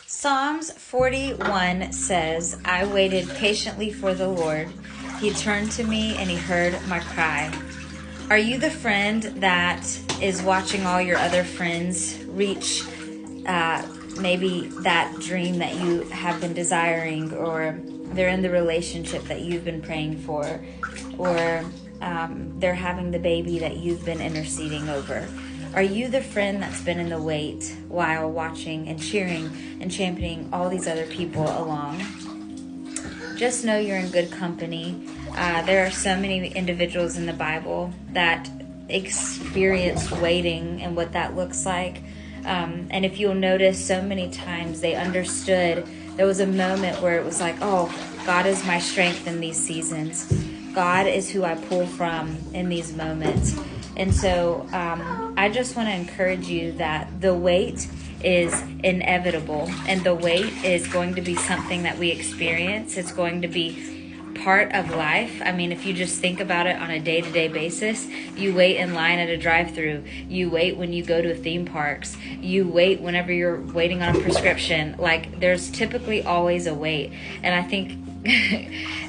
Psalms 41 says, I waited patiently for the Lord. He turned to me and he heard my cry. Are you the friend that is watching all your other friends reach maybe that dream that you have been desiring, or they're in the relationship that you've been praying for, or they're having the baby that you've been interceding over? Are you the friend that's been in the wait while watching and cheering and championing all these other people along? Just know you're in good company. There are so many individuals in the Bible that experience waiting and what that looks like. And if you'll notice, so many times they understood. There was a moment where it was like, oh, God is my strength in these seasons. God is who I pull from in these moments. And so I just want to encourage you that the wait is inevitable, and the wait is going to be something that we experience. It's going to be part of life. I mean, if you just think about it on a day-to-day basis, you wait in line at a drive-through, you wait when you go to theme parks, you wait whenever you're waiting on a prescription. Like, there's typically always a wait. And I think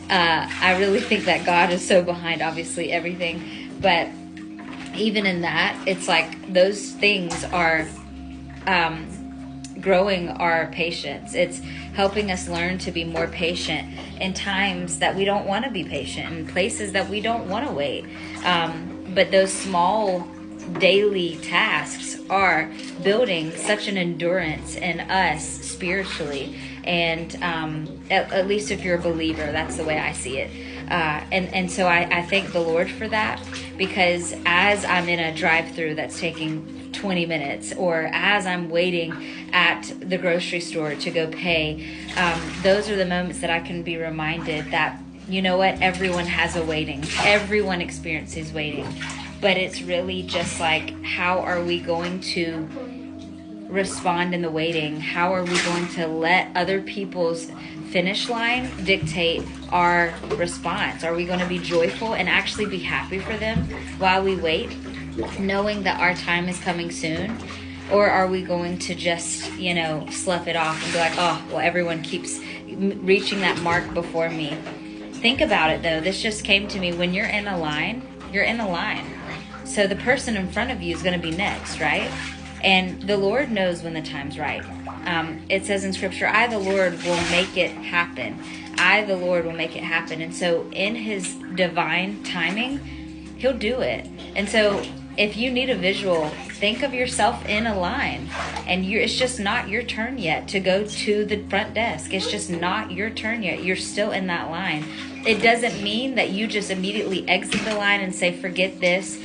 I really think that God is so behind, obviously, everything. But even in that, it's like those things are growing our patience. It's helping us learn to be more patient in times that we don't want to be patient, in places that we don't want to wait. But those small daily tasks are building such an endurance in us spiritually. And at least if you're a believer, that's the way I see it. And so I thank the Lord for that, because as I'm in a drive-through that's taking 20 minutes, or as I'm waiting at the grocery store to go pay, those are the moments that I can be reminded that, you know what, everyone has a waiting. Everyone experiences waiting. But it's really just like, how are we going to respond in the waiting? How are we going to let other people's finish line dictate our response? Are we going to be joyful and actually be happy for them while we wait, knowing that our time is coming soon? Or are we going to just, slough it off and be like, oh, well, everyone keeps reaching that mark before me? Think about it, though. This just came to me. When you're in a line, you're in a line. So the person in front of you is going to be next, right? And the Lord knows when the time's right. It says in Scripture, I, the Lord, will make it happen. I, the Lord, will make it happen. And so in His divine timing, He'll do it. And so if you need a visual, think of yourself in a line, and it's just not your turn yet to go to the front desk. It's just not your turn yet. You're still in that line. It doesn't mean that you just immediately exit the line and say, forget this.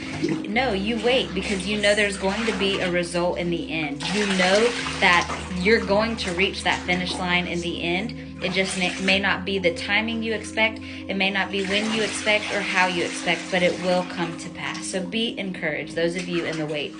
No, you wait, because you know there's going to be a result in the end. You know that you're going to reach that finish line in the end. It just may not be the timing you expect. It may not be when you expect or how you expect, but it will come to pass. So be encouraged, those of you in the wait.